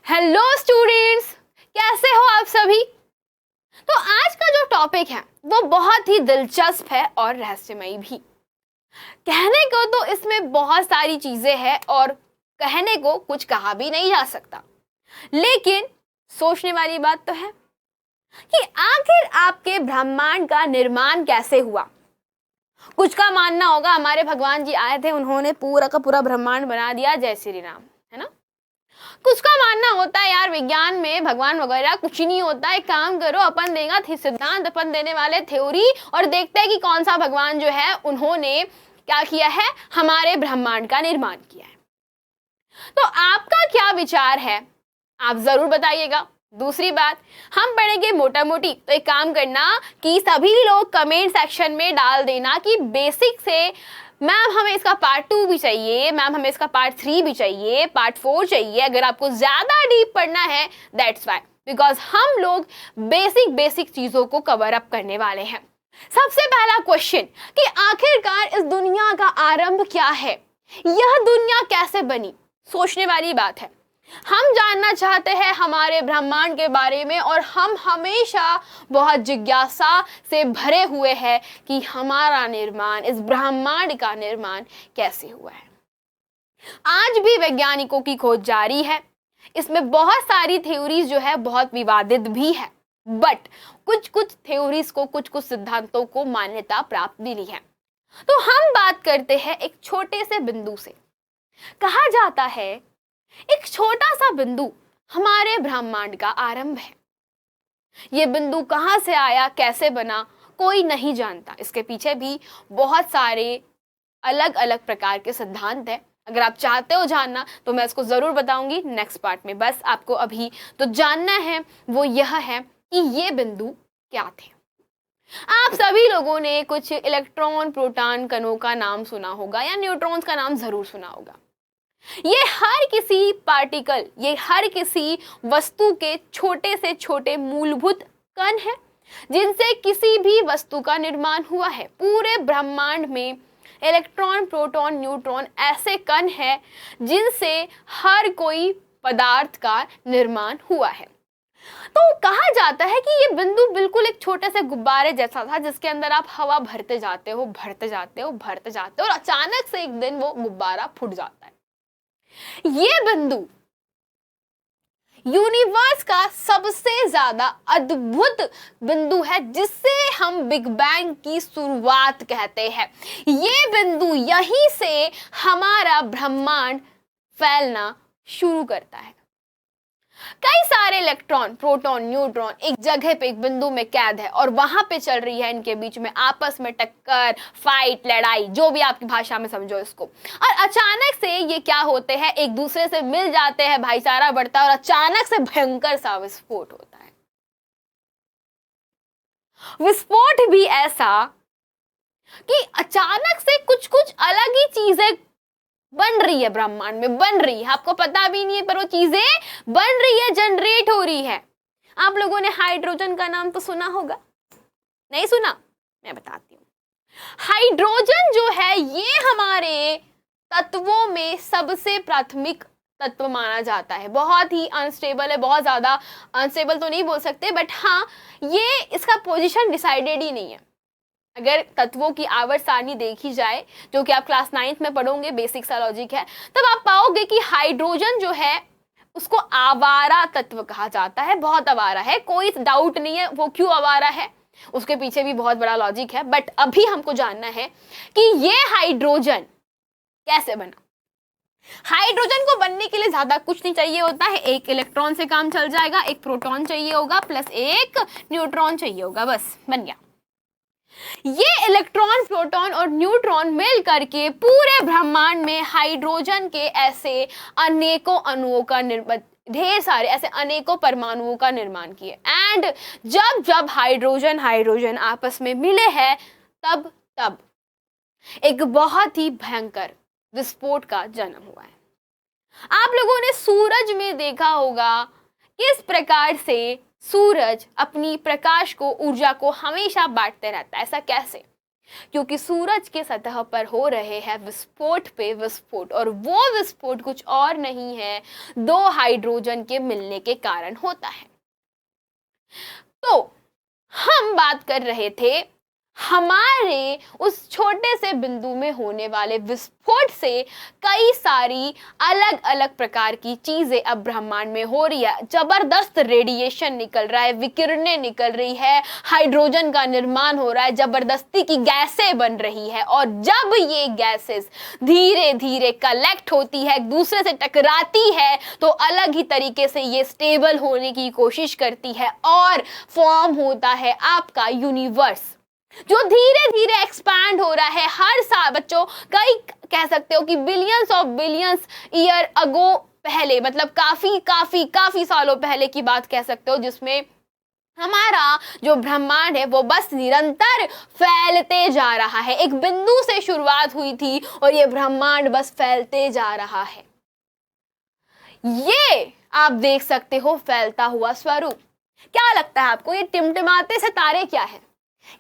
Hello students, कैसे हो आप सभी। तो आज का जो टॉपिक है वो बहुत ही दिलचस्प है और रहस्यमयी भी। कहने को तो इसमें बहुत सारी चीजें हैं और कहने को कुछ कहा भी नहीं जा सकता, लेकिन सोचने वाली बात तो है कि आखिर आपके ब्रह्मांड का निर्माण कैसे हुआ। कुछ का मानना होगा हमारे भगवान जी आए थे, उन्होंने पूरा का पूरा ब्रह्मांड बना दिया, जय श्री राम, है ना। कुछ का मानना होता है यार विज्ञान में भगवान वगैरह कुछ नहीं होता, एक काम करो अपन देगा सिद्धांत, अपन देने वाले थ्योरी और देखते हैं कि कौन सा भगवान जो है उन्होंने क्या किया है, हमारे ब्रह्मांड का निर्माण किया है। तो आपका क्या विचार है, आप जरूर बताइएगा। दूसरी बात, हम पढ़ेंगे मोटा मोटी, तो एक काम करना कि सभी लोग कमेंट सेक्शन में डाल देना कि बेसिक से मैम हमें इसका पार्ट 2 भी चाहिए, मैम हमें इसका पार्ट 3 भी चाहिए, पार्ट 4 चाहिए। अगर आपको ज्यादा डीप पढ़ना है दैट्स वाई, बिकॉज हम लोग बेसिक चीजों को कवर अप करने वाले हैं। सबसे पहला क्वेश्चन कि आखिरकार इस दुनिया का आरंभ क्या है, यह दुनिया कैसे बनी, सोचने वाली बात है। हम जानना चाहते हैं हमारे ब्रह्मांड के बारे में और हम हमेशा बहुत जिज्ञासा से भरे हुए हैं कि हमारा निर्माण, इस ब्रह्मांड का निर्माण कैसे हुआ है। आज भी वैज्ञानिकों की खोज जारी है, इसमें बहुत सारी थ्योरीज जो है बहुत विवादित भी है, बट कुछ थ्योरीज को, कुछ सिद्धांतों को मान्यता प्राप्त मिली है। तो हम बात करते हैं एक छोटे से बिंदु से। कहा जाता है एक छोटा सा बिंदु हमारे ब्रह्मांड का आरंभ है। यह बिंदु कहां से आया, कैसे बना, कोई नहीं जानता। इसके पीछे भी बहुत सारे अलग अलग प्रकार के सिद्धांत हैं। अगर आप चाहते हो जानना तो मैं इसको जरूर बताऊंगी नेक्स्ट पार्ट में। बस आपको अभी तो जानना है वो यह है कि ये बिंदु क्या थे। आप सभी लोगों ने कुछ इलेक्ट्रॉन, प्रोटॉन, कणों का नाम सुना होगा या न्यूट्रॉन्स का नाम जरूर सुना होगा। ये हर किसी पार्टिकल, ये हर किसी वस्तु के छोटे से छोटे मूलभूत कण हैं जिनसे किसी भी वस्तु का निर्माण हुआ है। पूरे ब्रह्मांड में इलेक्ट्रॉन, प्रोटॉन, न्यूट्रॉन ऐसे कण हैं जिनसे हर कोई पदार्थ का निर्माण हुआ है। तो कहा जाता है कि ये बिंदु बिल्कुल एक छोटे से गुब्बारे जैसा था जिसके अंदर आप हवा भरते जाते हो, भरते जाते हो, भरते जाते हो और अचानक से एक दिन वो गुब्बारा फूट जाता है। ये बिंदु यूनिवर्स का सबसे ज्यादा अद्भुत बिंदु है जिससे हम बिग बैंग की शुरुआत कहते हैं। ये बिंदु, यहीं से हमारा ब्रह्मांड फैलना शुरू करता है। कई सारे इलेक्ट्रॉन, प्रोटॉन, न्यूट्रॉन एक जगह पे, एक बिंदु में कैद है और वहां पे चल रही है इनके बीच में आपस में टक्कर, फाइट, लड़ाई, जो भी आपकी भाषा में समझो इसको। और अचानक से ये क्या होते हैं, एक दूसरे से मिल जाते हैं, भाईचारा बढ़ता है और अचानक से भयंकर सा विस्फोट होता है। विस्फोट भी ऐसा कि अचानक से कुछ अलग ही चीजें बन रही है, ब्रह्मांड में बन रही है, आपको पता भी नहीं है पर वो चीजें बन रही है, जनरेट हो रही है। आप लोगों ने हाइड्रोजन का नाम तो सुना होगा, नहीं सुना? मैं बताती हूँ। हाइड्रोजन जो है ये हमारे तत्वों में सबसे प्राथमिक तत्व माना जाता है। बहुत ही अनस्टेबल है, बहुत ज्यादा अनस्टेबल तो नहीं बोल सकते, बट हाँ ये इसका पोजीशन डिसाइडेड ही नहीं है। अगर तत्वों की आवर्त सारणी देखी जाए, जो कि आप क्लास 9th में पढ़ोगे, बेसिक सा लॉजिक है, तब आप पाओगे कि हाइड्रोजन जो है उसको आवारा तत्व कहा जाता है। बहुत आवारा है, कोई डाउट नहीं है वो क्यों आवारा है, उसके पीछे भी बहुत बड़ा लॉजिक है। बट अभी हमको जानना है कि ये हाइड्रोजन कैसे बना। हाइड्रोजन को बनने के लिए ज्यादा कुछ नहीं चाहिए होता है, एक इलेक्ट्रॉन से काम चल जाएगा, एक प्रोटॉन चाहिए होगा प्लस एक न्यूट्रॉन चाहिए होगा, बस बन गया। ये इलेक्ट्रॉन, प्रोटॉन और न्यूट्रॉन मिल करके पूरे ब्रह्मांड में हाइड्रोजन के ऐसे अनेकों अणुओं का ढेर सारे ऐसे अनेकों परमाणुओं का निर्माण किए। एंड जब जब हाइड्रोजन आपस में मिले हैं तब एक बहुत ही भयंकर विस्फोट का जन्म हुआ है। आप लोगों ने सूरज में देखा होगा किस प्रकार से सूरज अपनी प्रकाश को, ऊर्जा को हमेशा बांटते रहता है। ऐसा कैसे? क्योंकि सूरज के सतह पर हो रहे हैं विस्फोट पे विस्फोट, और वो विस्फोट कुछ और नहीं है, दो हाइड्रोजन के मिलने के कारण होता है। तो हम बात कर रहे थे हमारे उस छोटे से बिंदु में होने वाले विस्फोट से कई सारी अलग अलग प्रकार की चीजें अब ब्रह्मांड में हो रही है। जबरदस्त रेडिएशन निकल रहा है, विकिरणें निकल रही है, हाइड्रोजन का निर्माण हो रहा है, जबरदस्ती की गैसें बन रही है। और जब ये गैसेस धीरे धीरे कलेक्ट होती है, एक दूसरे से टकराती है, तो अलग ही तरीके से ये स्टेबल होने की कोशिश करती है और फॉर्म होता है आपका यूनिवर्स, जो धीरे धीरे एक्सपैंड हो रहा है हर साल। बच्चों, कई कह सकते हो कि billions of billions year ago पहले, मतलब काफी काफी काफी सालों पहले की बात कह सकते हो, जिसमें हमारा जो ब्रह्मांड है वो बस निरंतर फैलते जा रहा है। एक बिंदु से शुरुआत हुई थी और ये ब्रह्मांड बस फैलते जा रहा है। ये आप देख सकते हो फैलता हुआ स्वरूप। क्या लगता है आपको, ये टिमटिमाते से तारे क्या है?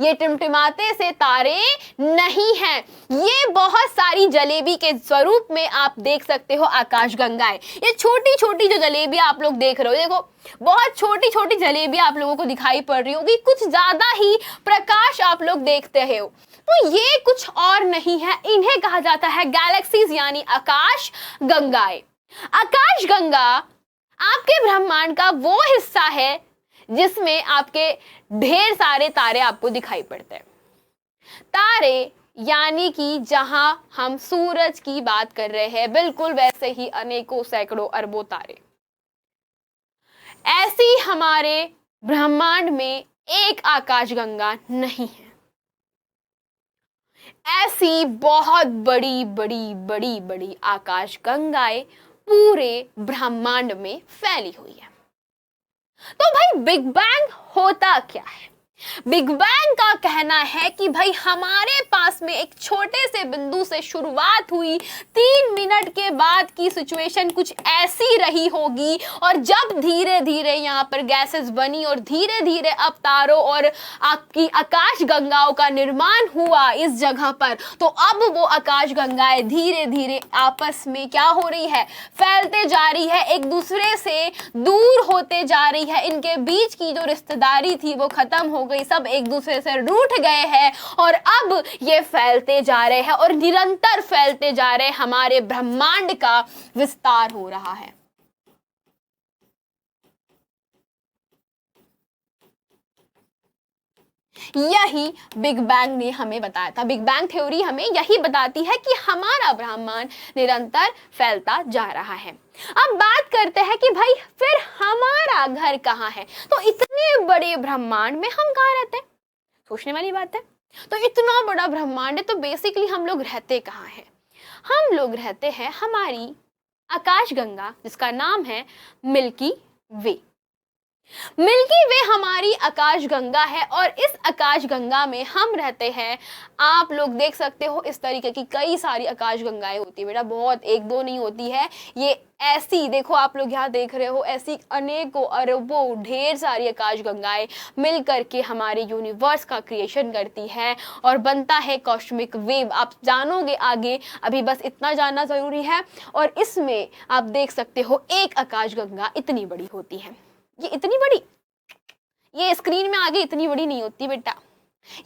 ये टिमटिमाते से तारे नहीं हैं, ये बहुत सारी जलेबी के स्वरूप में आप देख सकते हो आकाशगंगाएं। ये छोटी छोटी जो जलेबी आप लोग देख रहे हो, देखो बहुत छोटी छोटी जलेबी आप लोगों को दिखाई पड़ रही होगी, कुछ ज्यादा ही प्रकाश आप लोग देखते हो। तो ये कुछ और नहीं है, इन्हें कहा जाता है गैलेक्सीज, यानी आकाश गंगाएं। आकाश गंगा आपके ब्रह्मांड का वो हिस्सा है जिसमें आपके ढेर सारे तारे आपको दिखाई पड़ते हैं। तारे यानी कि जहां हम सूरज की बात कर रहे हैं, बिल्कुल वैसे ही अनेकों सैकड़ों अरबों तारे। ऐसी हमारे ब्रह्मांड में एक आकाशगंगा नहीं है, ऐसी बहुत बड़ी बड़ी बड़ी बड़ी आकाशगंगाएं पूरे ब्रह्मांड में फैली हुई है। तो भाई बिग बैंग होता क्या है? बिग बैंग का कहना है कि भाई हमारे पास में एक छोटे से बिंदु से शुरुआत हुई, 3 मिनट के बाद की सिचुएशन कुछ ऐसी रही होगी, और जब धीरे धीरे यहाँ पर गैसेस बनी और धीरे धीरे अब तारों और आपकी आकाश गंगाओं का निर्माण हुआ इस जगह पर, तो अब वो आकाश गंगाएं धीरे धीरे आपस में क्या हो रही है, फैलते जा रही है, एक दूसरे से दूर होते जा रही है। इनके बीच की जो रिश्तेदारी थी वो खत्म हो गई, सब एक दूसरे से रूठ गए हैं और अब ये फैलते जा रहे हैं और निरंतर फैलते जा रहे हैं। हमारे ब्रह्मांड का विस्तार हो रहा है। यही बिग बैंग ने हमें बताया था। बिग बैंग थ्योरी हमें यही बताती है कि हमारा ब्रह्मांड निरंतर फैलता जा रहा है। अब बात करते हैं कि भाई फिर हमारा घर कहाँ है? तो इतने बड़े ब्रह्मांड में हम कहाँ रहते हैं? सोचने वाली बात है। तो इतना बड़ा ब्रह्मांड है, तो बेसिकली हम लोग रहते कहाँ हैं? हम लोग रहते हैं हमारी आकाशगंगा, जिसका नाम है मिल्की वे। मिल्की वे हमारी आकाशगंगा है और इस आकाशगंगा में हम रहते हैं। आप लोग देख सकते हो इस तरीके की कई सारी आकाशगंगाएं होती है बेटा, बहुत एक दो नहीं होती है। ये ऐसी देखो, आप लोग यहाँ देख रहे हो, ऐसी अनेकों अरबों ढेर सारी आकाशगंगाएं मिल करके हमारे यूनिवर्स का क्रिएशन करती है और बनता है कॉस्मिक वेव। आप जानोगे आगे, अभी बस इतना जानना जरूरी है। और इसमें आप देख सकते हो एक आकाशगंगा इतनी बड़ी होती है, ये इतनी बड़ी, ये स्क्रीन में आगे इतनी बड़ी नहीं होती बेटा।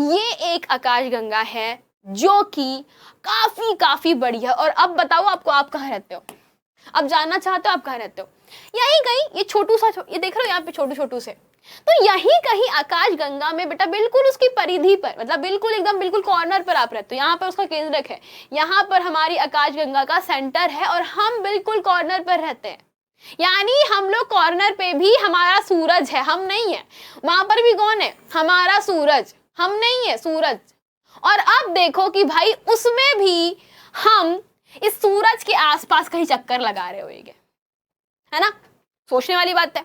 ये एक आकाशगंगा है जो कि काफी काफी बड़ी है। और अब बताओ आपको, आप कहाँ रहते हो? अब जानना चाहते हो आप कहाँ रहते हो? यहीं कहीं, ये छोटू सा ये देख रहे हो यहाँ पे छोटू छोटू से, तो यहीं कहीं आकाशगंगा में बेटा, बिल्कुल उसकी परिधि पर, मतलब बिल्कुल एकदम बिल्कुल कॉर्नर पर आप रहते हो। यहाँ पर उसका केंद्रक है, यहाँ पर हमारी आकाशगंगा का सेंटर है और हम बिल्कुल कॉर्नर पर रहते हैं। यानी हम लोग कॉर्नर पे भी, हमारा सूरज है, हम नहीं है। वहां पर भी कौन है? हमारा सूरज, हम नहीं है, सूरज। और अब देखो कि भाई उसमें भी हम इस सूरज के आसपास कहीं चक्कर लगा रहे होंगे, है ना? सोचने वाली बात है।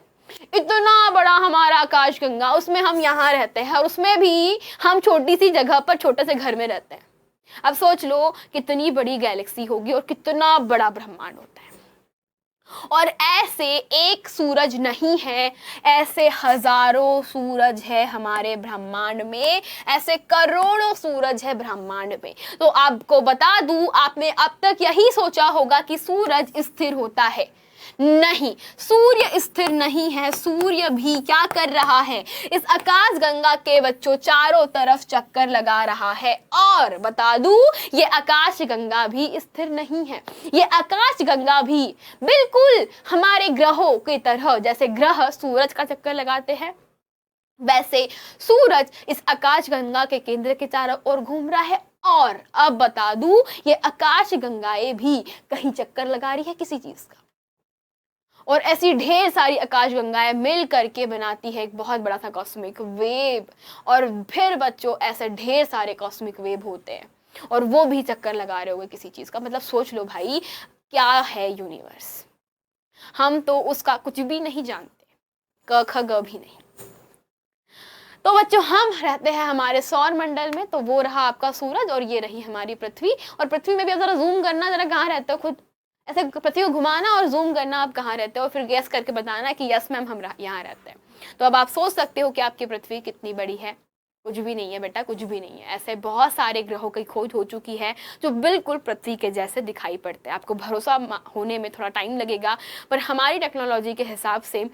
इतना बड़ा हमारा आकाशगंगा, उसमें हम यहाँ रहते हैं और उसमें भी हम छोटी सी जगह पर छोटे से घर में रहते हैं। अब सोच लो कितनी बड़ी गैलेक्सी होगी और कितना बड़ा ब्रह्मांड होता है। और ऐसे एक सूरज नहीं है, ऐसे हजारों सूरज है हमारे ब्रह्मांड में, ऐसे करोड़ों सूरज है ब्रह्मांड में। तो आपको बता दूं, आपने अब तक यही सोचा होगा कि सूरज स्थिर होता है। नहीं, सूर्य स्थिर नहीं है। सूर्य भी क्या कर रहा है, इस आकाश गंगा के बच्चों चारों तरफ चक्कर लगा रहा है। और बता दूं, ये आकाश गंगा भी स्थिर नहीं है। ये आकाश गंगा भी बिल्कुल हमारे ग्रहों की तरह, जैसे ग्रह सूरज का चक्कर लगाते हैं, वैसे सूरज इस आकाश गंगा के केंद्र के चारों ओर घूम रहा है। और अब बता दूं, ये आकाश गंगाएं भी कहीं चक्कर लगा रही है किसी चीज का, और ऐसी ढेर सारी आकाश गंगाएं मिल करके बनाती है एक बहुत बड़ा सा कॉस्मिक वेव। और फिर बच्चों ऐसे ढेर सारे कॉस्मिक वेव होते हैं, और वो भी चक्कर लगा रहे होंगे किसी चीज का। मतलब सोच लो भाई, क्या है यूनिवर्स, हम तो उसका कुछ भी नहीं जानते, क ख ग भी नहीं। तो बच्चों, हम रहते हैं हमारे सौर मंडल में, तो वो रहा आपका सूरज और ये रही हमारी पृथ्वी। और पृथ्वी में भी आप जरा जूम करना, जरा कहाँ रहते हो खुद, ऐसे पृथ्वी को घुमाना और जूम करना आप कहाँ रहते हो, और फिर गैस करके बताना कि यस मैम हम यहाँ रहते हैं। तो अब आप सोच सकते हो कि आपकी पृथ्वी कितनी बड़ी है। कुछ भी नहीं है बेटा, कुछ भी नहीं है। ऐसे बहुत सारे ग्रहों की खोज हो चुकी है जो बिल्कुल पृथ्वी के जैसे दिखाई पड़ते हैं। आपको भरोसा होने में थोड़ा टाइम लगेगा, पर हमारी टेक्नोलॉजी के हिसाब से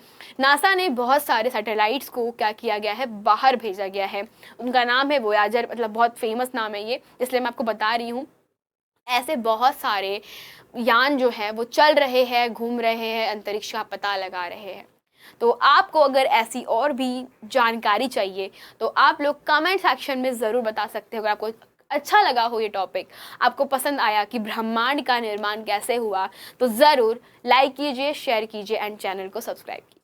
नासा ने बहुत सारे सैटेलाइट्स को क्या किया गया है, बाहर भेजा गया है। उनका नाम है वोयाजर, मतलब बहुत फेमस नाम है ये, इसलिए मैं आपको बता रही हूँ। ऐसे बहुत सारे यान जो है वो चल रहे हैं, घूम रहे हैं, अंतरिक्ष का पता लगा रहे हैं। तो आपको अगर ऐसी और भी जानकारी चाहिए तो आप लोग कमेंट सेक्शन में ज़रूर बता सकते हो। अगर आपको अच्छा लगा हो ये टॉपिक, आपको पसंद आया कि ब्रह्मांड का निर्माण कैसे हुआ, तो ज़रूर लाइक कीजिए, शेयर कीजिए एंड चैनल को सब्सक्राइब कीजिए।